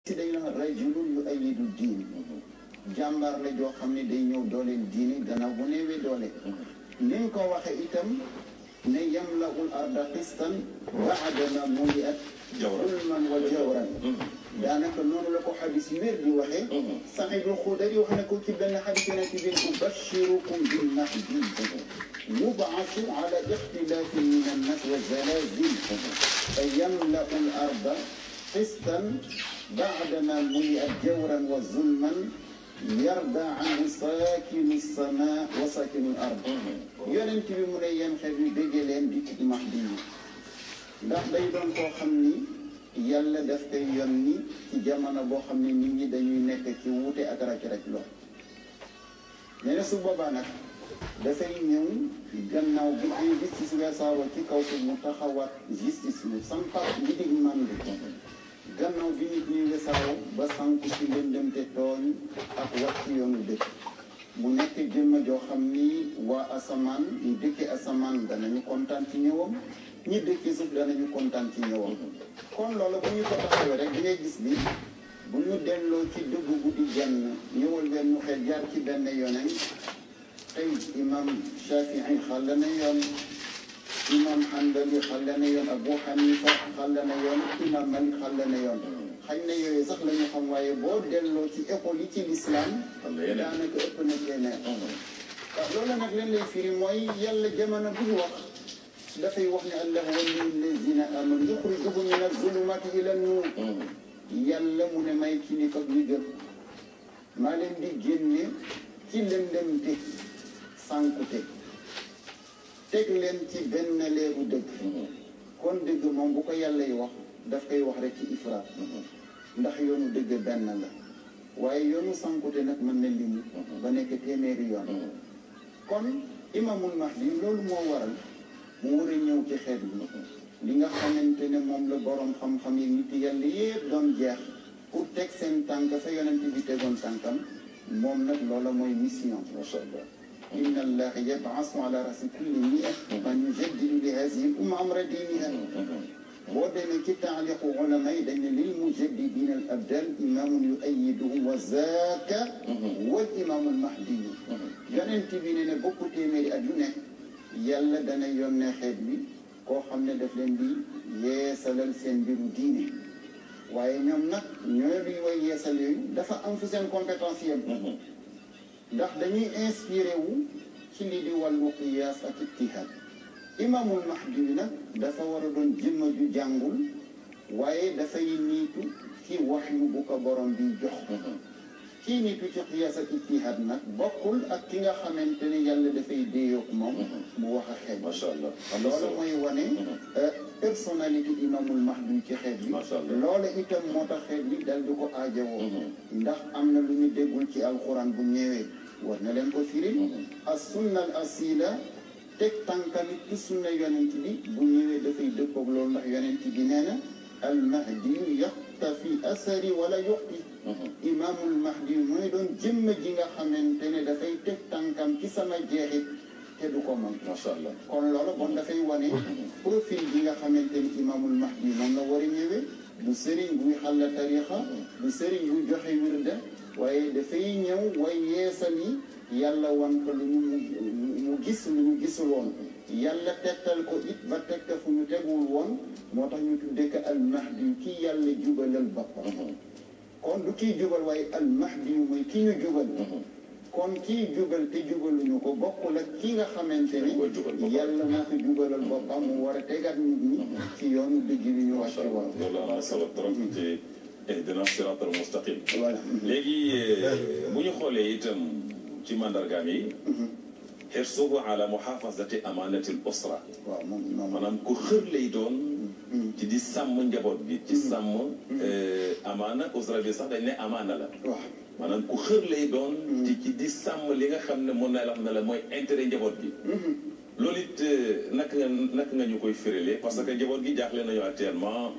si dañ la rajulun yu ayidu diin jàmbaar la joo xam ne day ñëw dooleel diini gannaaw bu neewee doole ni nga ko waxe itam ne yamla'ul arda qistan ba'dama muli'at zulman wa jawran daanaka noonu la ko xadis yu wér di waxee Saxiidul Xudri wax na ko ci benn xadis yonent bi ubashirukum bil mahdi yub'asu ala ixtilaafin min annas wa zalazil fa yamla'ul arda qistan بعدما ملئت جورا وظلما يرضى عنه ساكن السماء وساكن الارض يونت بي mu ne yéen xeet yu dégg leen di ci Mahdi yi ndax day doon koo xam ni yàlla daf koy yónni ci jamono boo xam ne nit ñi dañuy nekk ci wuute ak rek loo nee na su boobaa nag dafay ñëw gannaaw bi ay justice weesaawa ci kaw su mu taxawaat justice lu sampaat li dig man gannaaw bi nit ñi weesaaw ba sànku ci lëndëm te tooñ ak wàcc yoonu dëkk mu nekk jëmma joo xam ni waa asamaan ñu dëkkee asamaan danañu kontaan ci ñëwam ñi dëkkee suuf danañu kontaan ci ñëwam kon loolu bu ñu ko taxawee rek di ngay gis ni bu ñu delloo ci dëgg guddi jenn ñëwal benn xeet jaar ci benn yonent tey imam Shafii xàll na yoon imam Hanbali xàll na yoon Abu Hanifa xàll na yoon imam Malik xàll na yoon xañ na yooyu sax la ñu xam waaye boo delloo ci école yi ci l'islam daanaka ëpp na téeméer waaw loolu nag leen lay firi mooy yàlla jamono bu ñu wax dafay wax ne allah waliyyu llazina amanu yuxrijuhum mina zulumati ila nuur yàlla mu ne may kilifa ñu gëm maa leen di génne ci lëndëmte sànkute teg leen ci benn leeru dëgg kon dëgg moom bu ko yàlla yi wax daf koy wax rek ci ifraat ndax yoonu dëgg benn la waaye yoonu sankute nag mën na limu ba nekk téeméeri yoon kon imaamul mahdi loolu moo waral mu war a ñëw ci xeet bi li nga xamante ne moom la boroom xam-xam yi nit yàlla yépp doon jeex pour teg seen tànk fa yonent bi tegoon tànkam moom nag loola mooy mission masha Allah inna allaha yab'asu ala ra'si kulli mi'a man yujaddidu li hadhihi al-umma amra diniha boo demee ci taaliqu ulama yi dañ ne lil mujaddidina al abdal imamun yu'ayyiduhum wa zaaka wal imaamu al mahdi yonent bi ne ne bokku téeméeri at yu nekk yàlla dana yónnee xeet bi koo xam ne daf leen di yeesalal seen mbiru diine waaye ñoom nag ñoo luy way yeesal yooyu dafa am fu seen compétence yem ndax dañuy inspiré wu ci li di wàllu qiyaas ak ijtihaad imaamul mahdi bi nag dafa war a doon jëmma ju jàngul waaye dafay niitu ci waxyu bu ko borom bi jox kii niitu ci qiyaas ak ijtihaad nag bokkul ak ki nga xamante ne yàlla dafay déeyoog moom mu wax a xeet macha allah loolu mooy wane personnalité imaamul mahdi ci xeet bi loolu itam moo tax xeet bi dal di ko aajowoo ndax am na lu ñu déggul ci alxuraan bu ñëwee war na leen ko firil as sunna al asila teg tànkamit ci sunna yonent bi bu ñëwee dafay dëppoog loolu ndax yonent bi nee na al mahdi yaxtafi asari wala yuxti imaamul mahdi mooy doon jëmm ji nga xamante ne dafay teg tànkam ci sama jeexit te du ko mën macha allah kon loolu kon dafay wane profil bi nga xamante ni imaamul mahdi moom la war a ñëwee du sëriñ buy xàll tarixa du sëriñ buy joxe wirda waaye dafay ñëw way yeesal yi yàlla wan ko lu mu gis lu ñu gisul woon yàlla tegtal ko it ba tegtal fu ñu tegul woon moo tax ñu tuddee ko al mahdi kii yàlla jubalal boppam kon du kii jubal waaye al mahdi mooy kii ñu jubal kon kii jubal te jubaluñu ko bokkul ak ki nga xamante ne yàlla moo ko jubalal boppam mu war a tegaat nit ñi ci yoonu dëgg bi ñu wàcc woon loolu am na solo trop ci ihdina siraatal mustaqim léegi bu ñu xoolee itam ci mandargaam yi xirsuhu ala muhafazati amanati al usra waaw moom maanaam ku xër lay doon ci di sàmm njaboot bi ci sàmm amaana usra bi sax dañ ne amaana la waaw maanaam ku xër lay doon ci di sàmm li nga xam ne mën na la xam ne la mooy intérêt njaboot bi loolu it naka nga ñu koy firilee parce que njaboot gi jaaxle nañu actuellement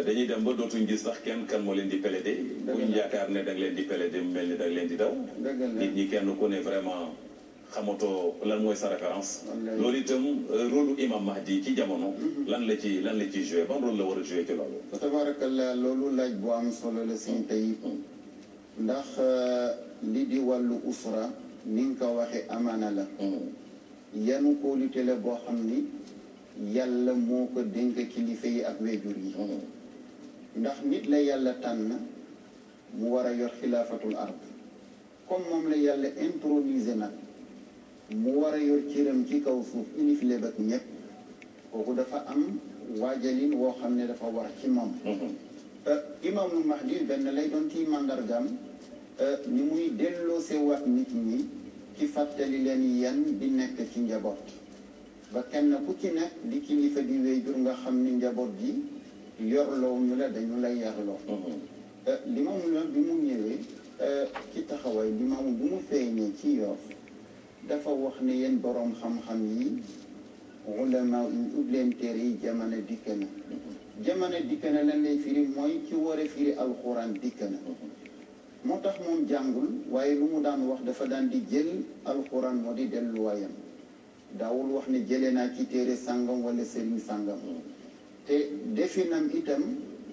dañuy dem ba dootuñ gis sax kenn kan moo leen di plaider buñ yaakaar ne da nga leen di plaider mu mel ni da nga leen di daw nit ñi kenn ku ne vraiment xamatoo lan mooy sa référence. loolu itam rôle imam Mahdi ci jamono. lan la ci joué ban rôle la war a joué ci loolu. tabarakallah loolu laaj bu am solo la sëñ Taïb ndax li di wàllu usra ni nga ko waxee amaana la. yanu kóolute la boo xam ni yàlla moo ko dénk kilifa yi ak wéjur yi. ndax nit la yàlla tànn mu war a yor xilaafatul ard comme moom la yàlla intronisé nag mu war a yor cëram ci kaw suuf ilif léb ak ñëpp kooku dafa am waajalin woo xam ne dafa war ci moom. imaamul Mahdi benn lay doon ci màndargaam ni muy delloo sewaat nit ñi ci fàttali leen yan di nekk ci njaboot ba kenn ku ci nekk di kilifa di wéyjur nga xam ni njaboot ji yorloo ñu la dañu lay yarloo. limaamu la bi mu ñëwee ci taxawaay limaamu bi mu feeñee ci Yoff dafa wax ne yéen boroom xam-xam yi ulama yi ub leen téere yi jamono dikk na. jamono dikk na lan lay firi mooy ci war a firi alxuraan dikk na. moo tax moom jàngul waaye lu mu daan wax dafa daan di jël alxuraan moo di delluwaayam daawul wax ne jëlee naa ci téere sàngam wala sëriñ sàngam. te definam itam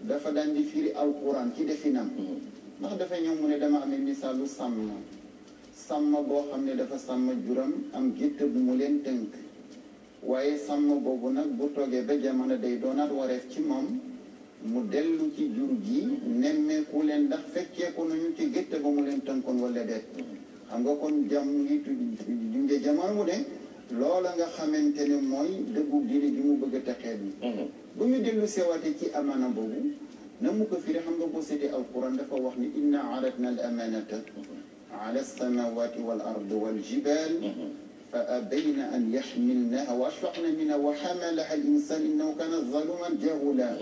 dafa daan di firi alquran ci definam ndax dafa ñëw mu ne dama amee misaalu sàmm boo xam ne dafa sàmm juram am gétt bu mu leen tënk waaye sàmm boobu nag bu toogee ba jamono day doonaat wareef ci moom mu dellu ci jur gi nemmeeku leen ndax fekkeeku nañu ci gétt ba mu leen tënkoon wala deet xam nga kon jam ngi junge jamono mu ne loola nga xamante ne mooy dëggu diine gi mu bëgg a texeet bi bu ñu dellu sewaate ci amaana boobu na mu ko firi xam nga boo seetee alquran dafa wax ni inna aradna al amanata ala alsamawati wal ard wal jibal fa abayna an yaxmilnaha wa ashfaqna minha wa xamalaha al insan innahu kana zaluman jahula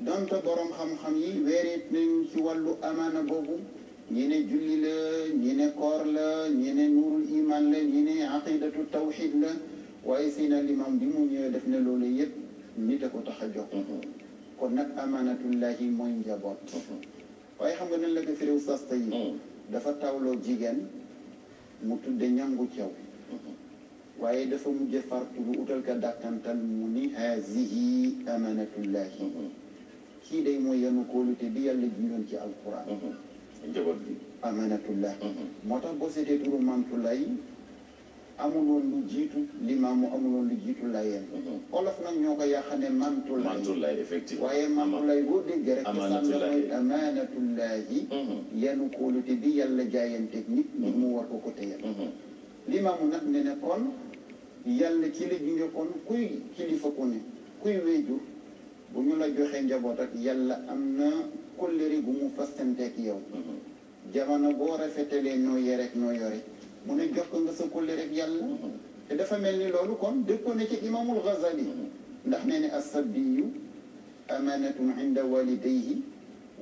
donte borom xam-xam yi weereet nañ ci wàllu amaana boobu ñi ne julli la ñi ne koor la ñi ne nuurul iman la ñi ne aqidatu tawxid la waaye Seydina Limam bi mu ñëwee def ne loolu yëpp nit a ko tax a jox kon nag amaanatullahi mooy njaboot waaye xam nga nan la ko fi réew sasta yi dafa tawloo jigéen mu tudde ñangu caw waaye dafa mujje fartu lu utal ka dàkkantal mu ni hazihi amaanatullahi kii day mooy yanu kóolute bi yàlla junjoon ci alquran njaboot bi amaanatullah moo tax boo seetee turu Maamtulaay amuloon lu jiitu limaamu amuloon lu jiitu layeen olof nag ñoo ko yàqane Maamtulaay effectivement waaye Maamtulaay boo dégg rek sànga mooy amaanatullahi yanu kóolute bi yàlla jaayanteeg nit ñi mu war ko ko téyal limaamu nag ne ne kon yàlla ci la junge kon kuy kilifa ku ne kuy wéjur bu ñu la joxee njaboot ak yàlla am na kóllëre gu mu fastanteeg yow jamono boo rafetalee noo yereek noo yore mu ne jox ko nga sa kóllëre ak yàlla te dafa mel ni loolu kon dëppoo na ci imaamul Ghazali ndax nee ne assabiyu amanatun inda walidayhi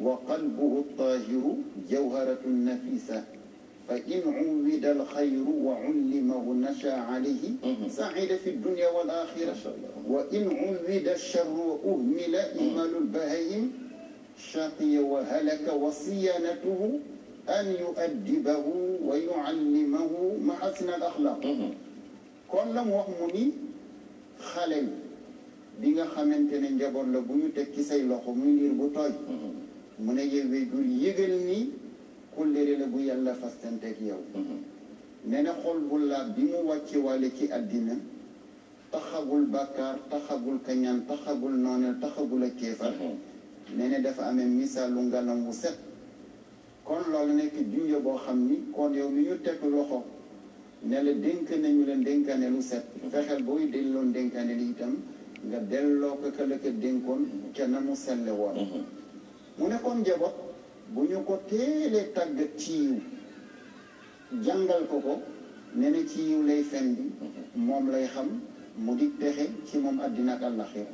wa qalbuhu tahiru jawharatun nafisa fa in uwida alxayru wa ullimahu nasha alayhi saida fi dunya wal axira wa in uwida alcharru wa uhmila imalu lbahayim shaqiya wa halaka wa siyanatuhu an yuaddibahu wa yuallimahu mahasina al axlaq kon la mu wax mu ni xale bi nga xamante ne njaboot la bu ñu teg ci say loxo muy liir bu tooy mu ne yow wéjur yëgal ni kóllëre la bu yàlla fastanteeg yow nee na xol bu laab bi mu wàcce waale ci àddina taxagul bàkkaar taxagul kañaan taxagul nooneel taxagul ak kéefar nee na dafa amee misaalu ngalam wu set kon loolu nekk junjo boo xam ni kon yow mi ñu teg loxo ne la dénk nañu leen dénkaane lu set fexeel booy delloon dénkaane li itam nga delloo ko ka la ko dénkoon ca na mu selle woon mu ne kon njaboot bu ñu ko teelee tàggat ci yiw jàngal ko ne ne ci yiw lay fen bi moom lay xam mu di pexe ci moom àddina ak àllaxira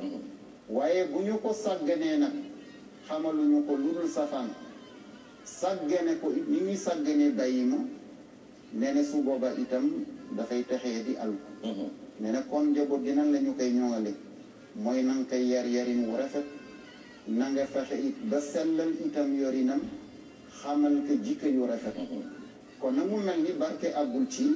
waaye bu ñu ko sàgganee nag xamaluñu ko lu dul safaan sàggane ko it ni ñuy sàgganee bàyyi ma ne ne su booba itam dafay texee di alku ne ne kon njaboot gi nan la ñu koy ñoŋale mooy na nga koy yar yarin wu rafet na nga fexe it ba sellal itam yorinam xamal ko jikko yu rafet kon nag mu mel ni barke àggul ci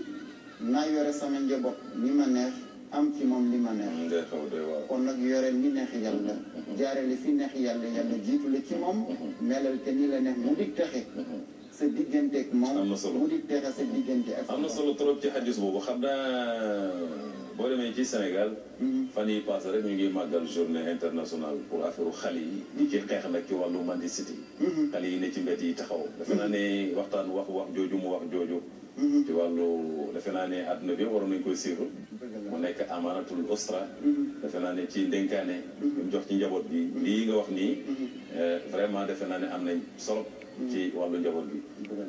naa yore sama njaboot ni ma neex am ci moom li ma neex day xaw doy waar. kon nag yoreel ni neex yàlla jaarale fi neex yàlla yàlla jiitu la ci moom melal te ni la neex mu dig texe sa diggante ak moom am na solo mu dig texe sa diggante ak am na solo trop ci xadis boobu xam naa boo demee ci Sénégal fan yi passé rek ñu ngi màggal journée internationale pour affaire xale yi di ci xeex nag ci wàllu mendicité xale yi ne ci mbedd yi taxaw defe naa ne waxtaan wax jooju mu wax jooju ci wàllu defe naa ne àdduna bi waroon nañ koy suivre mu nekk amaanatul usra defe naa ne ci ndénkaane ñu jox ci njaboot bi lii nga wax nii vraiment defe naa ne am nañ solo ci wàllu njaboot bi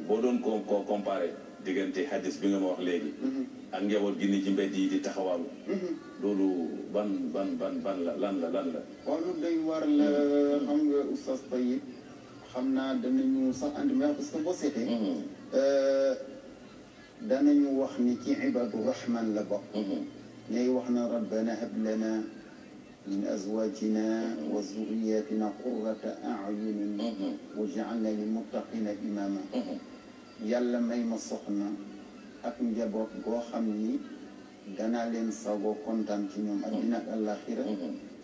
boo doon ko comparé diggante hadis bi nga ma wax léegi ak njaboot gi ni ci mbedd yi di taxawaalu loolu ban la lan la waaw lu day war la xam nga oustaz Tayyib xam naa danañu sax andi mais parce que boo seetee danañu wax ni ci ibadu rahman la bokk ñay wax na rabbana hab lana min azwajina wa zurriyatina qurrata a'yunin waj'alna lil muttaqina imama yàlla may ma soxna ak njaboot goo xam ni danaa leen sagoo kontaan ci ñoom àddina ak àllaaxira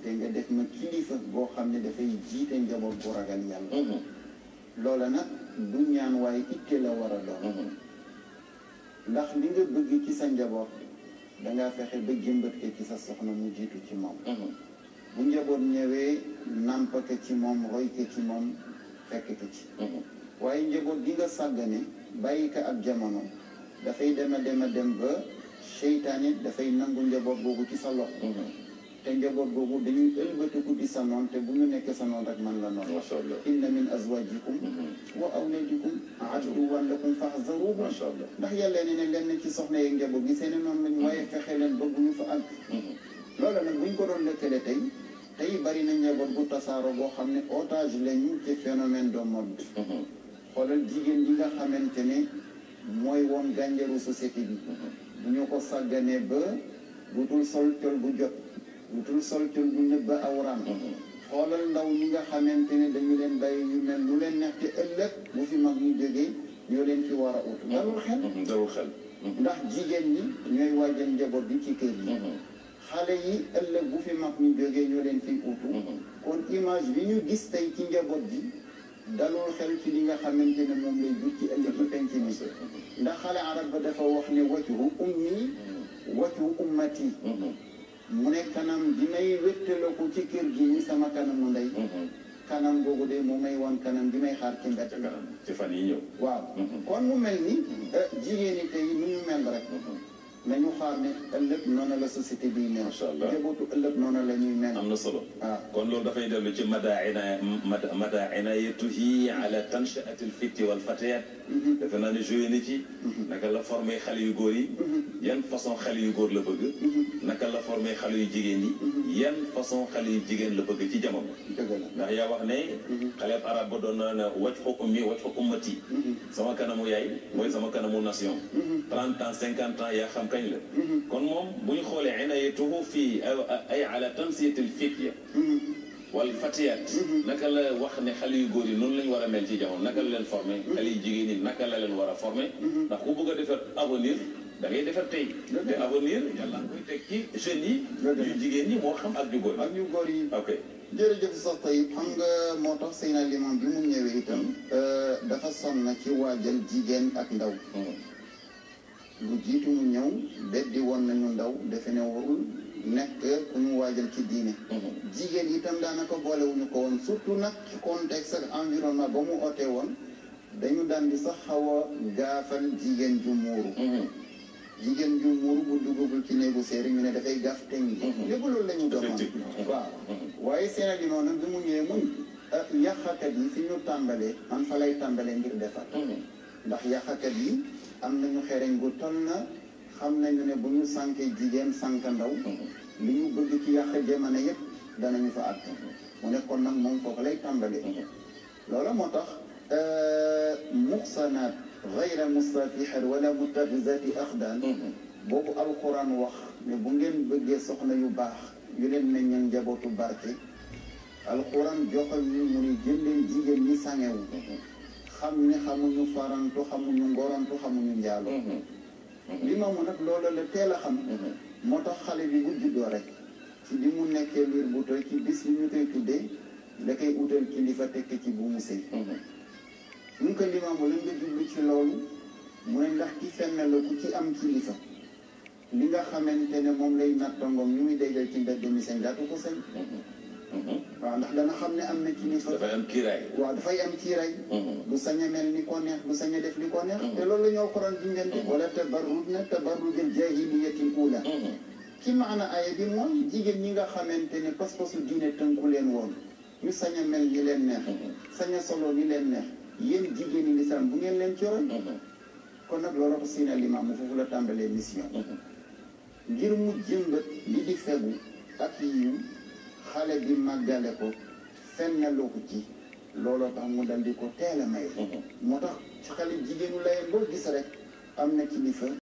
te nga def ma kilifa goo xam ne dafay jiite njaboot bu ragal yàlla loola nag du ñaan waaye itte la war a doon ndax li nga bëgg ci sa njaboot dangaa fexe ba jëmbat ko ci sa soxna mu jiitu ci moom bu njaboot ñëwee nàmp ko ci moom roy ko ci moom fekk ko ci waaye njaboot gi nga sàggane bàyyi ko ak jamono dafay dem ba seytaane dafay nangu njaboot googu ci sa loxo te njaboot googu dañuy ëlbatiku di sa noon te bu ñu nekkee sa noon rek man la noon inna min azwajikum wa awladikum aduwwan lakum fahzaruhum ndax yàlla ne lenn ci soxna yeeg njaboot gi seeni noonu lañu waaye fexe leen ba bu ñu fa àgg loolu nag buñ ko doon lëkkale tey bari na njaboot bu tasaaro boo xam ne otage lañu ci phénomène de mode xoolal jigéen ji nga xamante ne mooy woon gànjaru société bi bu ñu ko sàgganee ba wutul sol col bu jot wutul sol col bu nëbba awraam xoolal ndaw ñi nga xamante ne dañu leen bàyyi ñu mel lu leen neex te ëllëg bu fi mag ñu jógee ñoo leen fi war a ut dalul xel ndax jigéen ñi ñooy waajal njaboot bi ci kër yi xale yi ëllëg bu fi mag ñu jógee ñoo leen fi utu kon image bi ñu gis tey ci njaboot bi dalul xel ci li nga xamante ne moom lay jur ci ëllëg ci penc mi ndax xale arab ba dafa wax ne wajhu ummi wajhu ummati mu ne kanam di may wéttalaku ci kër gi ni sama kanamu ndey kanam googu de mu may woon kanam di may xaar ci mbett kanam ci fan yi ñëw waaw kon mu mel ni jigéen ñi tey nu ñu mel rek nañu xaar ne ëllëg noonu la société bi mel njabootu ëllëg noonu la ñuy mel am na solo kon loolu dafay dellu ci mada inayatuhi ala tanshaati alfitti wal fatiyat defe naa ne joué ni ci naka la formé xale yu góor yi yan façon xale yu góor la bëgg naka la formé xale yu jigéen yi yan façon xale yu jigéen la bëgg ci jamono ndax yaa wax ne xale arab ba doon na wajhu ummi wajhu ummati sama kanamu yaay mooy sama kanamu nation 30 ans 50 ans yaa xam kañ la kon moom bu ñu xoolee inayatuhu fii ay ala tansiyatil fitya wal fatiyat naka la wax ne xale yu góor yi noonu lañ war a mel ci jamono naka la leen formé xale yu jigéen ñi naka la leen war a formé ndax ku bëgg a defar avenir da ngay defar tey te avenir yàlla koy teg ci jeunes yi yu jigéen ñi moo xam ak yu góor yi ok jërëjëf sax tey xam nga moo tax Seydina Limam bi mu ñëwee itam dafa sonn ci waajal jigéen ak ndaw lu jiitu mu ñëw beddi woon nañu ndaw defe ne warul nekk ku ñu waajal ci diine jigéen itam daanaka boolewuñu ko woon surtout nag ci contexte ak environnement ba mu ootee woon dañu daan di sax xaw a gaafal jigéen ju muuru jigéen ju muuru bu duggagul ci néegu séeri ñu ne dafay gaaf teñ gi lépp loolu la ñu demoon waaw waaye Seydina Limaamu nag bi mu ñëwee mun yàqakat yi fi ñu tàmbalee man fa lay tàmbalee ngir defar ndax yàqakat yi am nañu xereñ gu toll na xam nañu ne bu ñu sànkee jigéen sànk ndaw li ñu bëgg ci yàq jamono yëpp danañu fa àgg mu nekkoon nag moom foofu lay tàmbalee loola moo tax muxsanaat gayra mustafihat wala mutaxizati axdaan boobu alquran wax ne bu ngeen bëggee soxna yu baax yu leen meññal njabootu barke alquran joxal ñu mu ni jël leen jigéen ñi sangewu xam ni xamuñu farantu xamuñu ngorantu xamuñu njaalo limaamu nag loola la teel a xam moo tax xale bi bu juddoo rek ci bi mu nekkee liir bu tooy ci bis bi ñu koy tuddee da koy utal kilifa tekk ci bu mu sëy ñu ko limaamu la nga jublu ci loolu mu ne ndax ki fenn la ku ci am kilifa li nga xamante ne moom lay nattangoom ñu muy déggal ci mbedd mi sañ daatu ko sañ waaw ndax dana xam ne am na kilifa dafay am kiiraay waaw dafay am kiiraay du sañ a mel ni ko neex du sañ a def li ko neex te loolu la ñoo Alxuraan jingante wala tabarrujna tabarrujal jaahiliyatil uula ci maana aaya bi mooy jigéen ñi nga xamante ne pas-pasu diine tënku leen woon ñu sañ a mel ni leen neex sañ a solo ni leen neex yéen jigéen ñi lislaam bu ngeen leen coroy kon nag loolu ko Seydina Limaamu foofu la tàmbalee mission ngir mu jëmbat li di fegu ak yiw xale bi màggale ko fennaloo ko ci looloo tax mu dal di ko teel a may moo tax ci xale jigéenu layeen boo gis rek am na kilifa